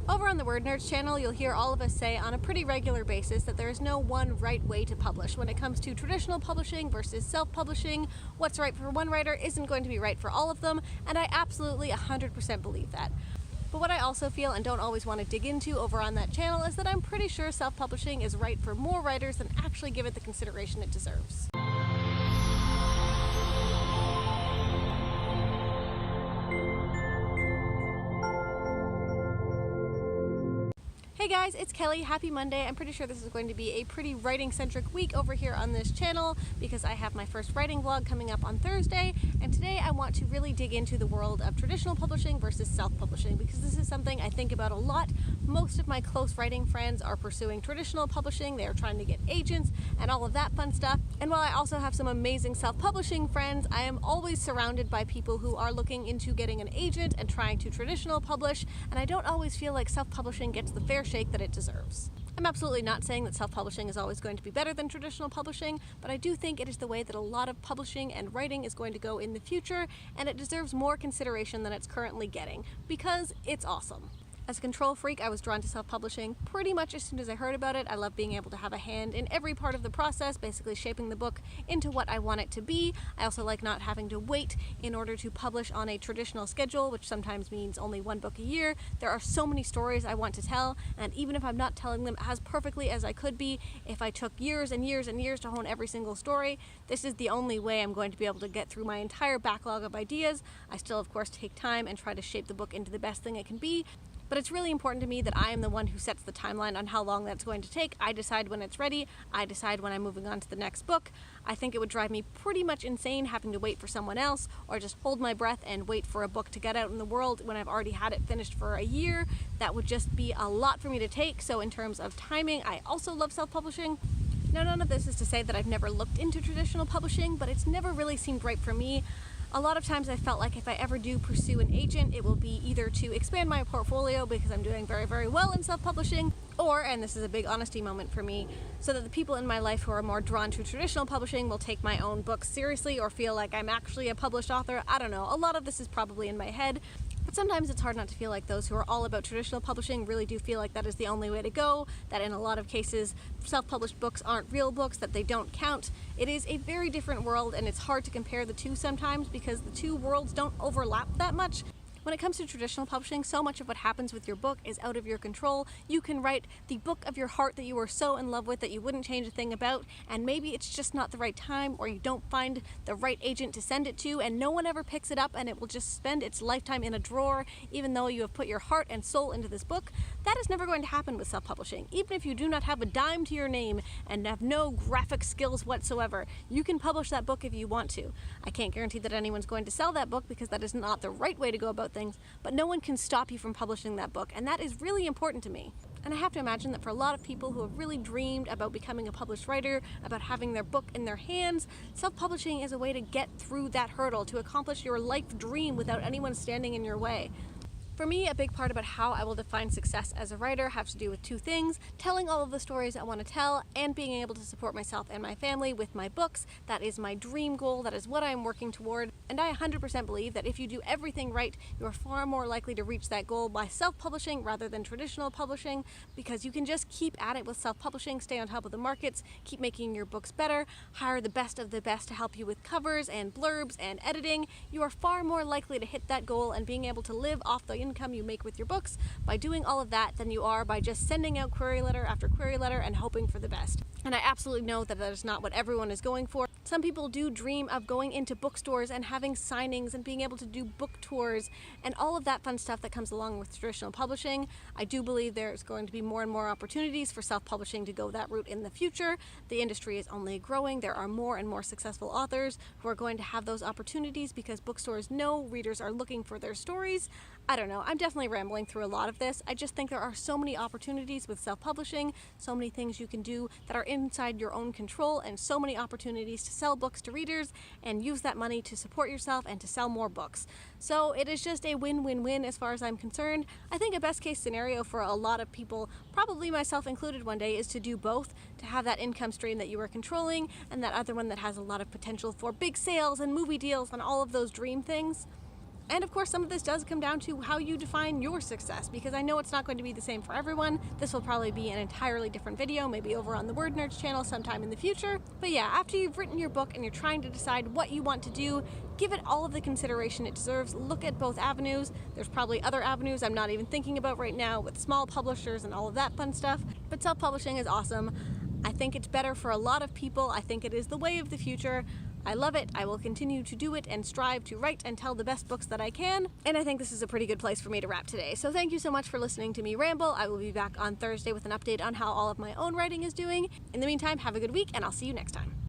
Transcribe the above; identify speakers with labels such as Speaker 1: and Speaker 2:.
Speaker 1: Over on the Word Nerds channel, you'll hear all of us say on a pretty regular basis that there is no one right way to publish. When it comes to traditional publishing versus self-publishing, what's right for one writer isn't going to be right for all of them, and I absolutely 100% believe that. But what I also feel and don't always want to dig into over on that channel is that I'm pretty sure self-publishing is right for more writers than actually give it the consideration it deserves. Hey guys, it's Kelly. Happy Monday. I'm pretty sure this is going to be a pretty writing-centric week over here on this channel because I have my first writing vlog coming up on Thursday, and today I want to really dig into the world of traditional publishing versus self-publishing because this is something I think about a lot. Most of my close writing friends are pursuing traditional publishing. They are trying to get agents and all of that fun stuff. And while I also have some amazing self-publishing friends, I am always surrounded by people who are looking into getting an agent and trying to traditional publish, and I don't always feel like self-publishing gets the fair shake that it deserves. I'm absolutely not saying that self-publishing is always going to be better than traditional publishing, but I do think it is the way that a lot of publishing and writing is going to go in the future, and it deserves more consideration than it's currently getting, because it's awesome. As a control freak, I was drawn to self-publishing pretty much as soon as I heard about it. I love being able to have a hand in every part of the process, basically shaping the book into what I want it to be. I also like not having to wait in order to publish on a traditional schedule, which sometimes means only one book a year. There are so many stories I want to tell, and even if I'm not telling them as perfectly as I could be, if I took years and years and years to hone every single story, this is the only way I'm going to be able to get through my entire backlog of ideas. I still, of course, take time and try to shape the book into the best thing it can be. But it's really important to me that I am the one who sets the timeline on how long that's going to take. I decide when it's ready. I decide when I'm moving on to the next book. I think it would drive me pretty much insane having to wait for someone else or just hold my breath and wait for a book to get out in the world when I've already had it finished for a year. That would just be a lot for me to take. So in terms of timing, I also love self-publishing. Now, none of this is to say that I've never looked into traditional publishing, but it's never really seemed right for me. A lot of times I felt like if I ever do pursue an agent, it will be either to expand my portfolio because I'm doing very, very well in self-publishing, or, and this is a big honesty moment for me, so that the people in my life who are more drawn to traditional publishing will take my own books seriously or feel like I'm actually a published author. I don't know. A lot of this is probably in my head. But sometimes it's hard not to feel like those who are all about traditional publishing really do feel like that is the only way to go, that in a lot of cases self-published books aren't real books, that they don't count. It is a very different world, and it's hard to compare the two sometimes because the two worlds don't overlap that much. When it comes to traditional publishing, so much of what happens with your book is out of your control. You can write the book of your heart that you are so in love with that you wouldn't change a thing about, and maybe it's just not the right time, or you don't find the right agent to send it to, and no one ever picks it up, and it will just spend its lifetime in a drawer, even though you have put your heart and soul into this book. That is never going to happen with self-publishing. Even if you do not have a dime to your name and have no graphic skills whatsoever, you can publish that book if you want to. I can't guarantee that anyone's going to sell that book because that is not the right way to go about things, but no one can stop you from publishing that book, and that is really important to me. And I have to imagine that for a lot of people who have really dreamed about becoming a published writer, about having their book in their hands, self-publishing is a way to get through that hurdle, to accomplish your life dream without anyone standing in your way. For me, a big part about how I will define success as a writer has to do with two things: telling all of the stories I want to tell and being able to support myself and my family with my books. That is my dream goal. That is what I am working toward. And I 100% believe that if you do everything right, you are far more likely to reach that goal by self-publishing rather than traditional publishing, because you can just keep at it with self-publishing, stay on top of the markets, keep making your books better, hire the best of the best to help you with covers and blurbs and editing. You are far more likely to hit that goal and being able to live off the income you make with your books by doing all of that than you are by just sending out query letter after query letter and hoping for the best. And I absolutely know that that is not what everyone is going for. Some people do dream of going into bookstores and having signings and being able to do book tours and all of that fun stuff that comes along with traditional publishing. I do believe there's going to be more and more opportunities for self-publishing to go that route in the future. The industry is only growing. There are more and more successful authors who are going to have those opportunities because bookstores know readers are looking for their stories. I don't know. I'm definitely rambling through a lot of this. I just think there are so many opportunities with self-publishing, so many things you can do that are inside your own control, and so many opportunities to sell books to readers and use that money to support yourself and to sell more books. So it is just a win-win-win as far as I'm concerned. I think a best case scenario for a lot of people, probably myself included one day, is to do both, to have that income stream that you are controlling and that other one that has a lot of potential for big sales and movie deals and all of those dream things. And of course, some of this does come down to how you define your success, because I know it's not going to be the same for everyone. This will probably be an entirely different video, maybe over on the Word Nerds channel sometime in the future. But yeah, after you've written your book and you're trying to decide what you want to do, give it all of the consideration it deserves. Look at both avenues. There's probably other avenues I'm not even thinking about right now with small publishers and all of that fun stuff, but self-publishing is awesome. I think it's better for a lot of people. I think it is the way of the future. I love it. I will continue to do it and strive to write and tell the best books that I can. And I think this is a pretty good place for me to wrap today. So thank you so much for listening to me ramble. I will be back on Thursday with an update on how all of my own writing is doing. In the meantime, have a good week and I'll see you next time.